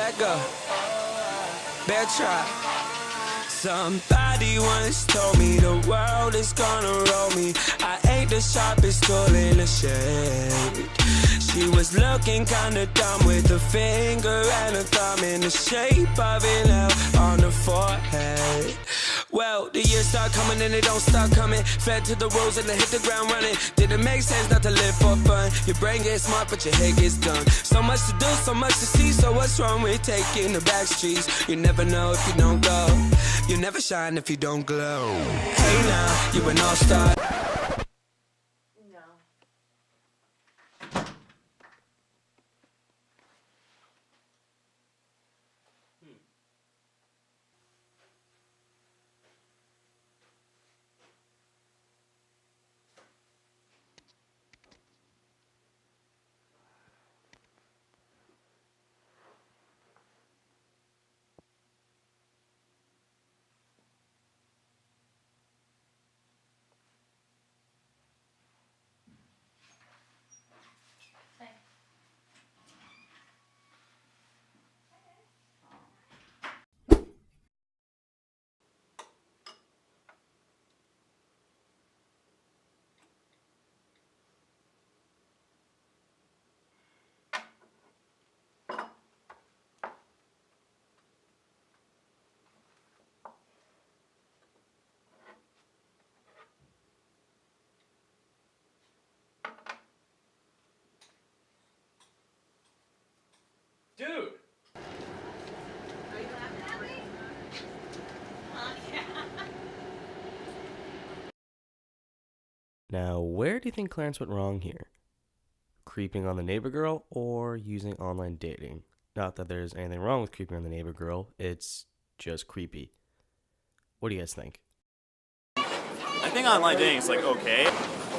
let go. Bear trap. Somebody once told me the world is gonna roll me. I ain't the sharpest tool in the shade. She was looking kinda dumb with a finger and a thumb in the shape of an L on the forehead. Well, the years start coming and they don't stop coming. Fed to the rules and they hit the ground running. Did it make sense not to live for fun? Your brain gets smart but your head gets done. So much to do, so much to see. So what's wrong with taking the back streets? You never know if you don't go. You never shine if you don't glow. Hey now, you an all-star. Dude! Are you laughing at me? Now, where do you think Clarence went wrong here? Creeping on the neighbor girl or using online dating? Not that there's anything wrong with creeping on the neighbor girl, it's just creepy. What do you guys think? I think online dating is like okay.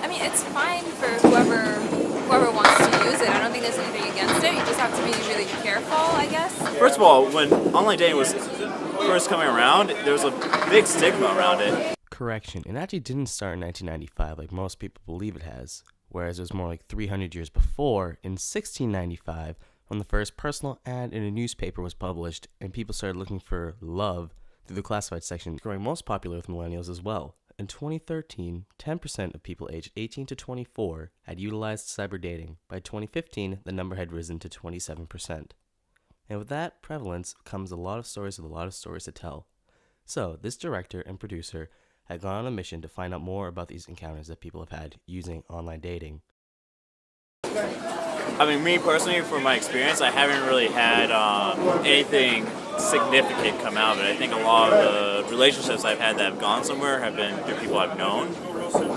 I mean, it's fine for whoever wants to use it. I don't think there's anything against it. You just have to be really careful, I guess. First of all, when online dating was first coming around, there was a big stigma around it. Correction, it actually didn't start in 1995 like most people believe it has, whereas it was more like 300 years before, in 1695, when the first personal ad in a newspaper was published and people started looking for love through the classified section, growing most popular with millennials as well. In 2013, 10% of people aged 18 to 24 had utilized cyber dating. By 2015, the number had risen to 27%. And with that prevalence comes a lot of stories with a lot of stories to tell. So, this director and producer had gone on a mission to find out more about these encounters that people have had using online dating. I mean, me personally, from my experience, I haven't really had anything significant come out of it. I think a lot of the relationships I've had that have gone somewhere have been through people I've known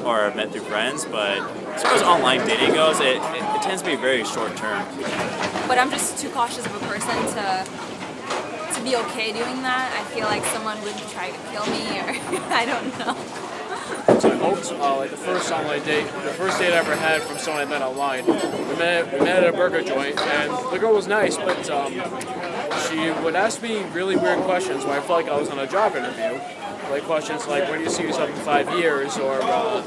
or have met through friends, but as far as online dating goes, it tends to be very short term. But I'm just too cautious of a person to be okay doing that. I feel like someone would try to kill me or I don't know. So I hoped, like the first online date, the first date I ever had from someone I met online, we met at a burger joint, and the girl was nice, but she would ask me really weird questions where I felt like I was on a job interview. Like questions like, where do you see yourself in 5 years, or where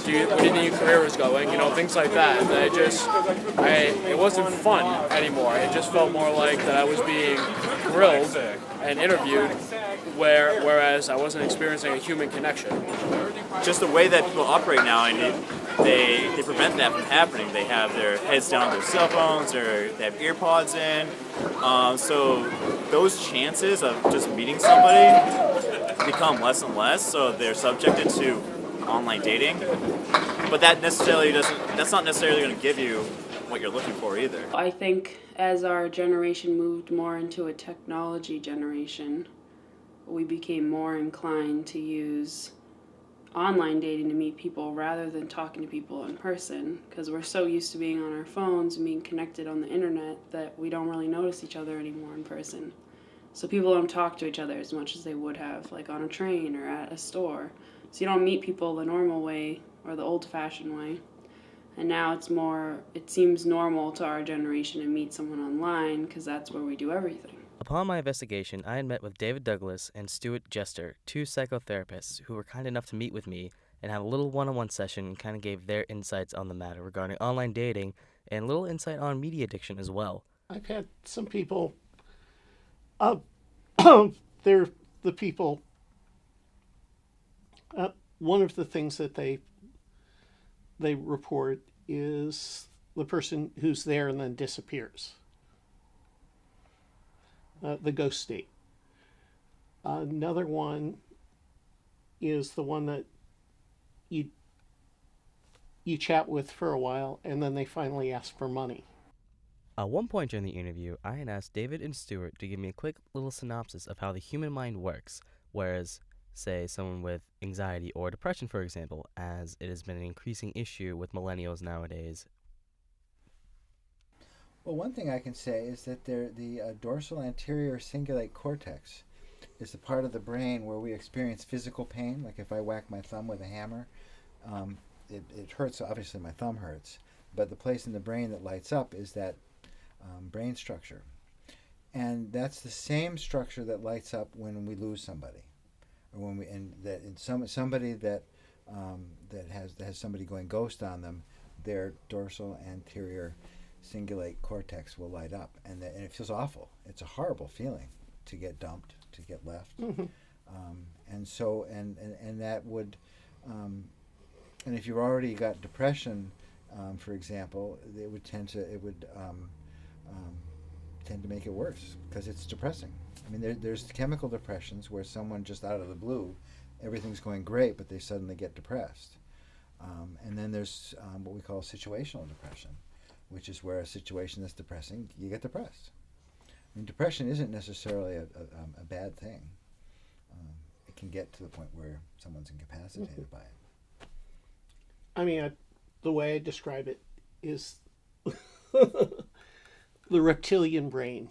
do you think your career is going, things like that. And it wasn't fun anymore. It just felt more like that I was being grilled and interviewed, whereas I wasn't experiencing a human connection. Just the way that people operate now, and they prevent that from happening. They have their heads down on their cell phones, or they have ear pods in. So those chances of just meeting somebody become less and less, so they're subjected to online dating. But that's not necessarily going to give you what you're looking for either. I think as our generation moved more into a technology generation, we became more inclined to use online dating to meet people rather than talking to people in person, because we're so used to being on our phones and being connected on the internet that we don't really notice each other anymore in person. So people don't talk to each other as much as they would have, like on a train or at a store. So you don't meet people the normal way or the old-fashioned way. And now it seems normal to our generation to meet someone online because that's where we do everything. Upon my investigation, I had met with David Douglas and Stuart Jester, two psychotherapists who were kind enough to meet with me and have a little one-on-one session and kind of gave their insights on the matter regarding online dating and a little insight on media addiction as well. I've had some people They're the people. One of the things that they report is the person who's there and then disappears. The ghost state. Another one is the one that you chat with for a while and then they finally ask for money. At one point during the interview, I had asked David and Stuart to give me a quick little synopsis of how the human mind works, whereas, say, someone with anxiety or depression, for example, as it has been an increasing issue with millennials nowadays. Well, one thing I can say is that the dorsal anterior cingulate cortex is the part of the brain where we experience physical pain. Like if I whack my thumb with a hammer, it hurts. Obviously, my thumb hurts. But the place in the brain that lights up is that brain structure. And that's the same structure that lights up when we lose somebody. Or when somebody that has somebody going ghost on them, their dorsal anterior cingulate cortex will light up, and it feels awful. It's a horrible feeling to get dumped, to get left, and that would, and if you've already got depression, for example, it would tend to make it worse because it's depressing. I mean, there's chemical depressions where someone just out of the blue, everything's going great, but they suddenly get depressed, and then there's what we call situational depression, which is where a situation that's depressing, you get depressed. I mean, depression isn't necessarily a bad thing. It can get to the point where someone's incapacitated by it. I mean, the way I describe it is the reptilian brain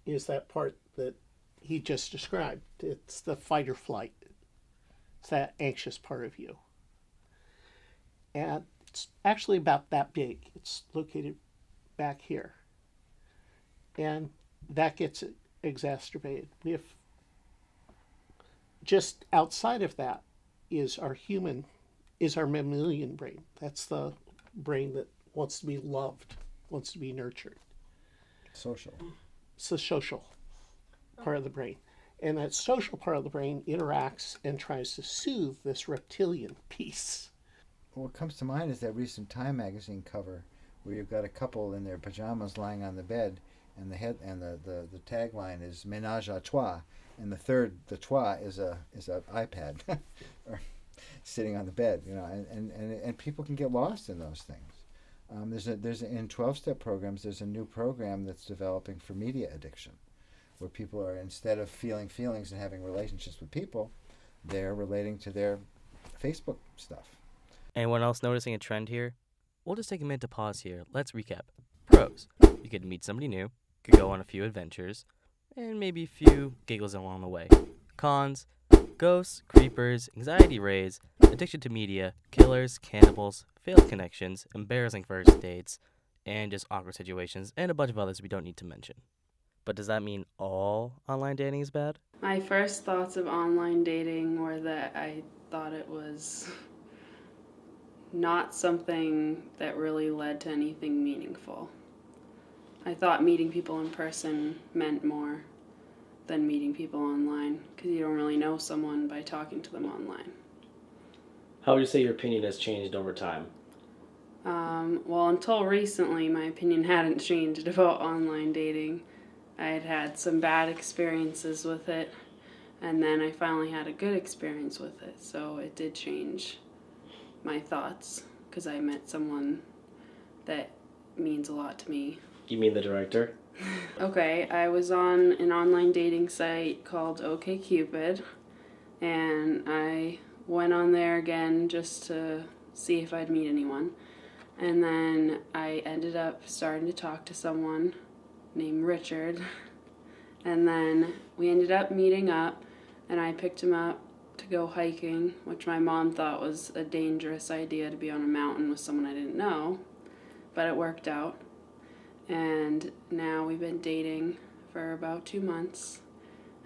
is that part that he just described. It's the fight or flight. It's that anxious part of you. And it's actually about that big. It's located back here. And that gets exacerbated. We have just outside of that is our mammalian brain. That's the brain that wants to be loved, wants to be nurtured. Social. It's the social part of the brain. And that social part of the brain interacts and tries to soothe this reptilian piece. What comes to mind is that recent Time magazine cover where you've got a couple in their pajamas lying on the bed, and the tagline is "Ménage à trois," and the trois is a iPad or sitting on the bed, and people can get lost in those things. There's in 12-step programs. There's a new program that's developing for media addiction, where people are, instead of feeling feelings and having relationships with people, they're relating to their Facebook stuff. Anyone else noticing a trend here? We'll just take a minute to pause here. Let's recap. Pros: you could meet somebody new, could go on a few adventures, and maybe a few giggles along the way. Cons: ghosts, creepers, anxiety rays, addiction to media, killers, cannibals, failed connections, embarrassing first dates, and just awkward situations, and a bunch of others we don't need to mention. But does that mean all online dating is bad? My first thoughts of online dating were that I thought it was not something that really led to anything meaningful. I thought meeting people in person meant more than meeting people online, because you don't really know someone by talking to them online. How would you say your opinion has changed over time? Well, until recently, my opinion hadn't changed about online dating. I had had some bad experiences with it, and then I finally had a good experience with it, so it did change my thoughts, because I met someone that means a lot to me. You mean the director? Okay, I was on an online dating site called OkCupid, and I went on there again just to see if I'd meet anyone. And then I ended up starting to talk to someone named Richard, and then we ended up meeting up, and I picked him up to go hiking, which my mom thought was a dangerous idea, to be on a mountain with someone I didn't know, but it worked out. And now we've been dating for about 2 months,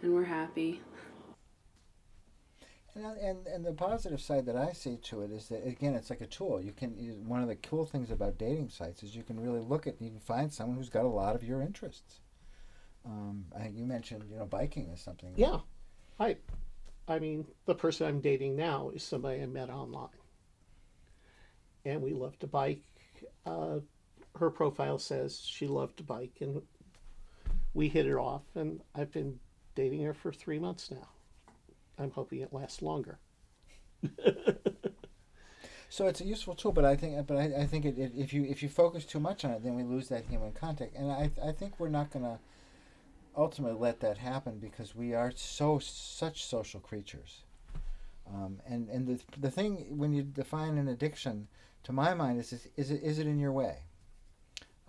and we're happy. And the positive side that I see to it is that, again, it's like a tool. One of the cool things about dating sites is you can really you can find someone who's got a lot of your interests. I think you mentioned, biking is something. Yeah, I mean, the person I'm dating now is somebody I met online, and we love to bike. Her profile says she loved to bike, and we hit it off. And I've been dating her for 3 months now. I'm hoping it lasts longer. So it's a useful tool, but I think, if you focus too much on it, then we lose that human contact. And I think we're not going to ultimately let that happen because we are such social creatures. And the thing when you define an addiction, to my mind, is it in your way?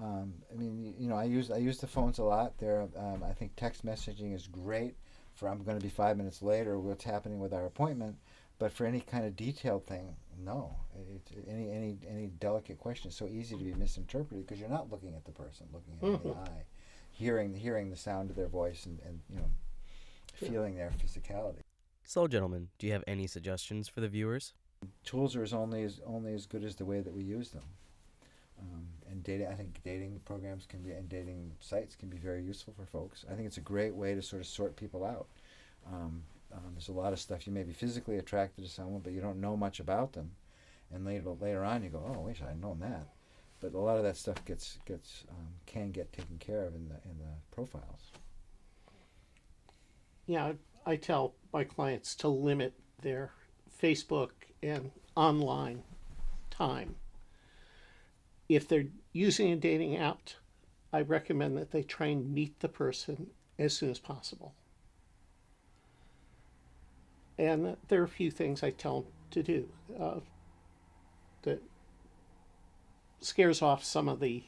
I mean, I use the phones a lot. I think text messaging is great for I'm going to be 5 minutes late or what's happening with our appointment. But for any kind of detailed thing, no. Any delicate question is so easy to be misinterpreted because you're not looking at the person, looking at them in the eye, hearing the sound of their voice, and feeling their physicality. So, gentlemen, do you have any suggestions for the viewers? Tools are only as good as the way that we use them. And I think dating programs and dating sites can be very useful for folks. I think it's a great way to sort of sort people out. There's a lot of stuff you may be physically attracted to someone, but you don't know much about them, and later on you go, oh, wish I'd known that. But a lot of that stuff can get taken care of in the profiles. Yeah, I tell my clients to limit their Facebook and online time. If they're using a dating app, I recommend that they try and meet the person as soon as possible. And there are a few things I tell them to do that scares off some of the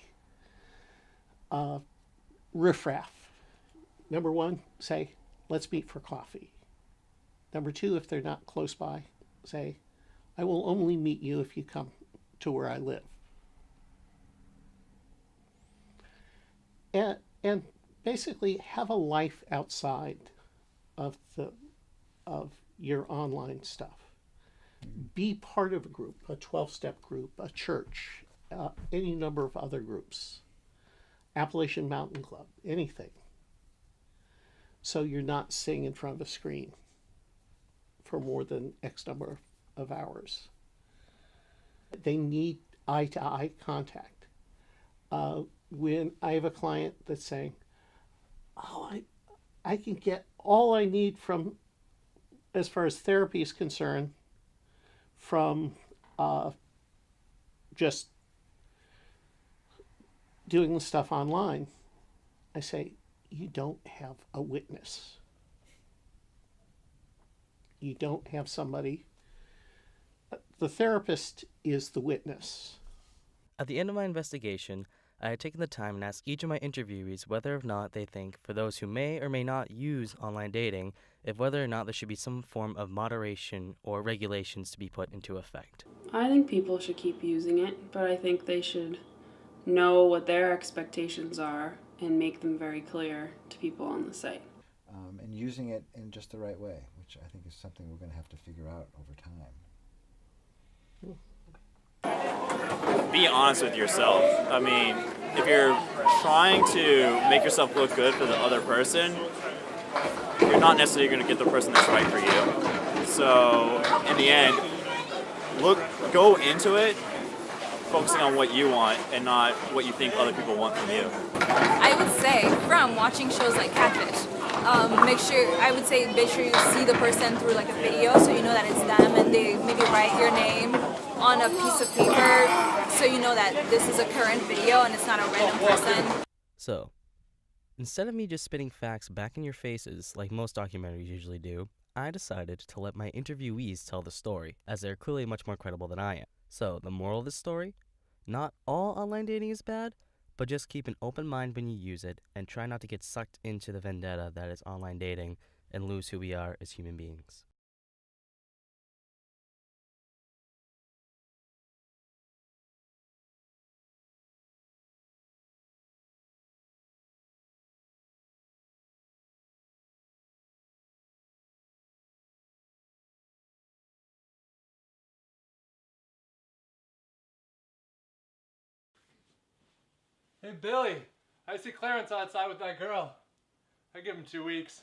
riffraff. Number one, say, let's meet for coffee. Number two, if they're not close by, say, I will only meet you if you come to where I live. And basically have a life outside of your online stuff. Be part of a group, a 12-step group, a church, any number of other groups, Appalachian Mountain Club, anything. So you're not sitting in front of a screen for more than X number of hours. They need eye-to-eye contact. When I have a client that's saying, oh, I can get all I need from, as far as therapy is concerned, from just doing the stuff online, I say, you don't have a witness. You don't have somebody. The therapist is the witness. At the end of my investigation, I had taken the time and asked each of my interviewees whether or not they think, for those who may or may not use online dating, if whether or not there should be some form of moderation or regulations to be put into effect. I think people should keep using it, but I think they should know what their expectations are and make them very clear to people on the site. And using it in just the right way, which I think is something we're going to have to figure out over time. Be honest with yourself. I mean, if you're trying to make yourself look good for the other person, you're not necessarily going to get the person that's right for you. So, in the end, go into it focusing on what you want and not what you think other people want from you. I would say from watching shows like Catfish, make sure you see the person through like a video so you know that it's them, and they maybe write your name on a piece of paper so you know that this is a current video and it's not a random person. So, instead of me just spitting facts back in your faces like most documentaries usually do, I decided to let my interviewees tell the story, as they're clearly much more credible than I am. So, the moral of this story? Not all online dating is bad, but just keep an open mind when you use it, and try not to get sucked into the vendetta that is online dating and lose who we are as human beings. Hey, Billy, I see Clarence outside with that girl. I give him 2 weeks.